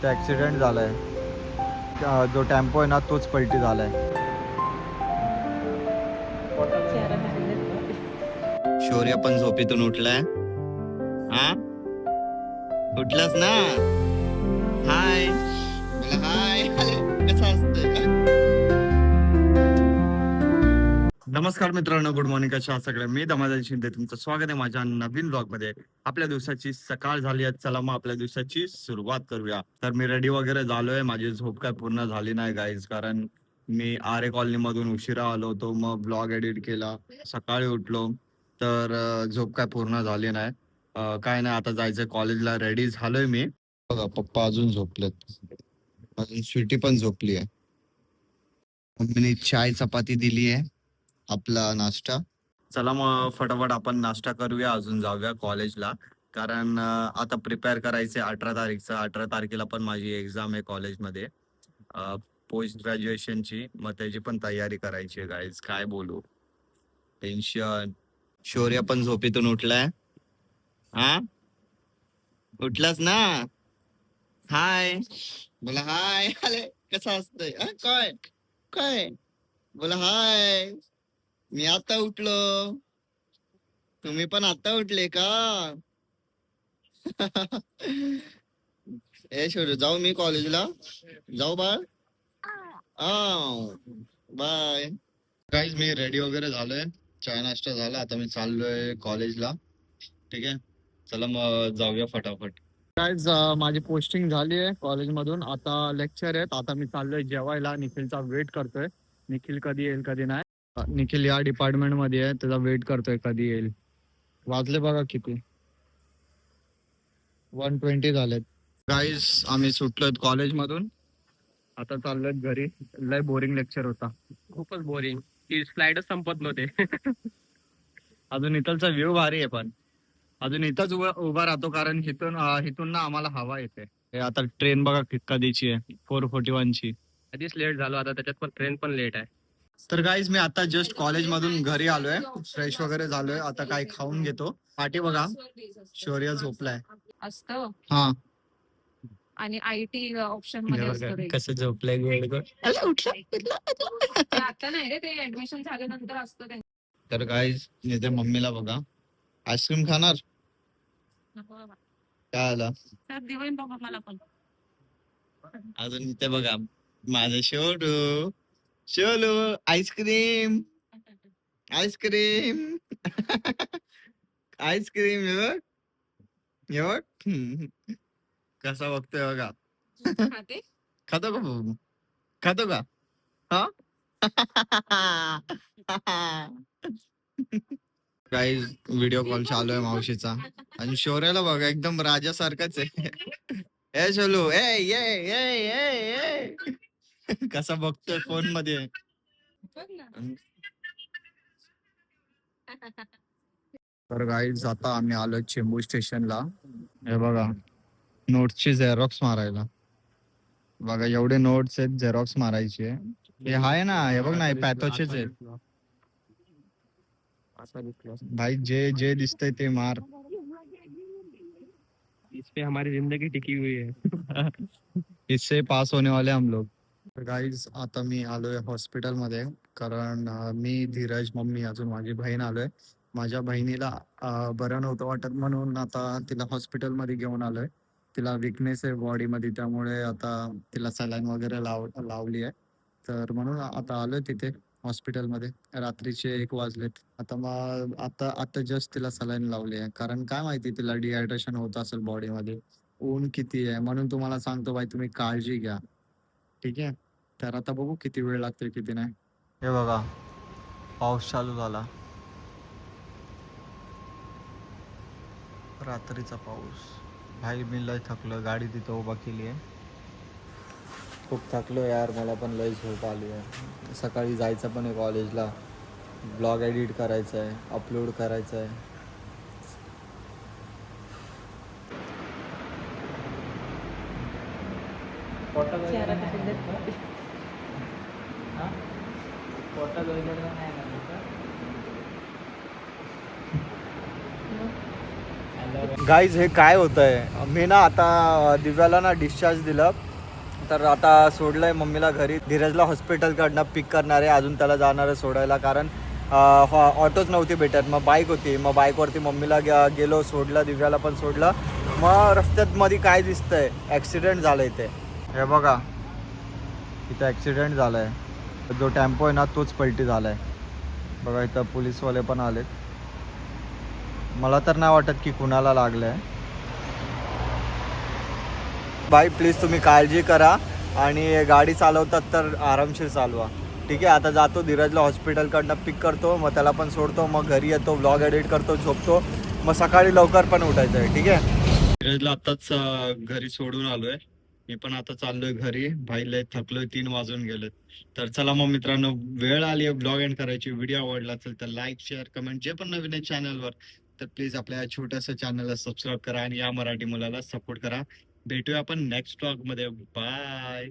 ते ॲक्सिडेंट झालाय. जो टेम्पो आहे ना तोच पलटी झालाय. शौर्य पण झोपेतून उठलाय. हा उठलास ना. हाय बोला हाय. कसं असतंय. नमस्कार मित्रांनो, गुड मॉर्निंग. कशा आहात सगळे? मी दमादाजी शिंदे, तुमचं स्वागत आहे माझ्या नवीन ब्लॉग मध्ये. आपल्या दिवसाची सकाळ झाली आहे, चला मग आपल्या दिवसाची सुरुवात करूया. तर मी रेडी वगैरे झालोय. माझी झोप काय पूर्ण झाली नाही गाईज, कारण मी आरे कॉलनी मधून उशिरा आलो होतो, मग ब्लॉग एडिट केला, सकाळी उठलो, तर झोप काय पूर्ण झाली नाही. काय नाही, आता जायचं कॉलेजला. रेडी झालोय मी. बघा पप्पा अजून झोपलेत, अजून स्वीटी पण झोपली आहे. मम्मीने चाय चपाती दिली आहे, आपला नाश्ता. चला मग फटाफट आपण नाश्ता करूया, अजून जाऊया कॉलेजला, कारण आता प्रिपेअर करायचे 18 तारीखचं. 18 तारखेला पण माझी एक्झाम आहे कॉलेजमध्ये, पोस्ट ग्रॅज्युएशनची. मग त्याची पण तयारी करायची आहे गाईज. काय बोलू, टेन्शन. शौर्य पण झोपेतून उठलाय. हा उठलास ना. हाय बोला हाय. अरे कसं असतंय. काय काय बोला हाय. मी आता उठलो, तुम्ही पण आता उठले का? ए शोरू, जाऊ मी कॉलेजला? जाऊ बाळ. बाय. काहीच, मी रेडी वगैरे झालोय, चाय नाश्ता झाला, आता मी चाललोय कॉलेजला. ठीक आहे, चला मग जाऊया फटाफट. काहीच, माझी पोस्टिंग झाली आहे कॉलेजमधून. आता लेक्चर आहेत, आता मी चाललोय जेवायला. निखिलचा वेट करतोय. निखिल कधी येईल कधी नाही. निखिल या डिपार्टमेंट मध्ये आहे, त्याचा वेट करतोय कधी येईल. वाजले बघा किती, 1:20 झालेत. गाईज, आम्ही सुटलोय कॉलेजमधून, आता चाललोय घरी. लय बोरिंग लेक्चर होता, खूपच बोरिंग. ती स्लाइडच संपत नव्हते. अजून इथलचा व्ह्यू भारी आहे, पण अजून इथंच उभा राहतो, कारण इथून ना आम्हाला हवा येते. आता ट्रेन बघा कधीची आहे, 4:41 ची. आधीच लेट झालो, आता त्याच्यात पण ट्रेन पण लेट आहे. तर गाईज, मी आता जस्ट कॉलेज मधून घरी आलोय, फ्रेश वगैरे झालोय, आता काही खाऊन घेतो. पाठी बघा, शौर्य झोपलाय असतं. हा, आणि आयटी ऑप्शन मध्ये असतं. कसं झोपलंय गोड गोड. ते आता नाही रे, ते ऍडमिशन झाल्यानंतर असतं ते. तर गाईज, इथे मम्मीला बघा, आईस्क्रीम खाणार काय आला. तर दिवाळी बाबा मला पण. अजून इथे बघा, माझं शोलू. शोलू आईस्क्रीम, आईस्क्रीम. आईस्क्रीम हे बघ, हे बघ. कसा बघतोय बघा. खाते. खातो का भाऊ, खातो का? हा. काही व्हिडिओ कॉल चालू आहे मावशीचा, आणि शौर्याला बघा एकदम राजासारखाच आहे. ए शोलू, ए ये ये ये ये. कसा बघतोय फोन मध्ये. तर गाईज, आता आम्ही आलो चेंबूर स्टेशनला. हे बघा, नोट्सची झेरॉक्स मारायला. बघा एवढे नोट्स आहेत, झेरॉक्स मारायचे. हे आहे ना, हे बघ ना, पॅथोचेच आहेत भाई. जे जे दिसतंय ते मार. इस पे हमारी जिंदगी टिकी हुई है. इससे पास होने वाले हम लोग. गाईज, आता मी आलोय हॉस्पिटल मध्ये, कारण मी, धीरज, मम्मी, अजून माझी बहीण आलोय. माझ्या बहिणीला बरं नव्हतं वाटत, म्हणून आता तिला हॉस्पिटल मध्ये घेऊन आलोय. तिला विकनेस आहे बॉडी मध्ये, त्यामुळे आता तिला सलाईन वगैरे लावली आहे. तर म्हणून आता आलोय तिथे हॉस्पिटलमध्ये. रात्रीचे 1 वाजलेत. आता मग आता आता जस्ट तिला सलाईन लावली आहे, कारण काय माहिती तिला डिहायड्रेशन होत असेल बॉडीमध्ये. ऊन किती आहे, म्हणून तुम्हाला सांगतो बाई, तुम्ही काळजी घ्या. ठीक आहे, तर आता बघू किती वेळ लागते किती नाही. हे बघा, पाऊस चालू झाला, रात्रीचा पाऊस. भाई मी लय थकलो, गाडी तिथं उभा केली आहे. खूप थकलो यार, मला पण लय झोप आली आहे. सकाळी जायचं पण आहे कॉलेजला, ब्लॉग एडिट करायचं आहे, अपलोड करायचं आहे. गाईज हे काय होत आहे, मी ना आता दिव्याला ना डिस्चार्ज दिलं, तर आता सोडलंय मम्मीला घरी. धीरजला हॉस्पिटलकडनं पिक करणार आहे, अजून त्याला जाणार आहे सोडायला, कारण ऑटोच नव्हती भेटत. मग बाईक होती, मग बाईकवरती मम्मीला गेलो, सोडलं, दिव्याला पण सोडलं. मग रस्त्यात मध्ये काय दिसतंय, ॲक्सिडेंट झालं इथे. हे बघा, इथं ॲक्सिडेंट झालं आहे. जो टेम्पो आहे ना तोच पलटी झाला आहे. बघा इथं पोलीसवाले पण आलेत. मला तर नाही वाटत की कुणाला लागलं आहे. बाई प्लीज तुम्ही काळजी करा आणि गाडी चालवतात तर आरामशीर चालवा. ठीक आहे, आता जातो, धीरजला हॉस्पिटलकडनं पिक करतो, मग त्याला पण सोडतो, मग घरी येतो, व्लॉग एडिट करतो, झोपतो, मग सकाळी लवकर पण उठायचं आहे. ठीक आहे. धीरजला आत्ताच घरी सोडून आलोय. मी पण आता चाललोय घरी. भाई लय थकलोय, 3 वाजून गेलेत. तर चला मग मित्रांनो, वेळ आली आहे ब्लॉग एंड करायची. व्हिडिओ आवडला असेल तर लाईक, शेअर, कमेंट, जे पण नवीन आहे चॅनलवर तर प्लीज आपल्या छोट्याशा चॅनलला सबस्क्राईब करा आणि या मराठी मुलाला सपोर्ट करा. भेटूया आपण नेक्स्ट व्लॉग मध्ये. बाय.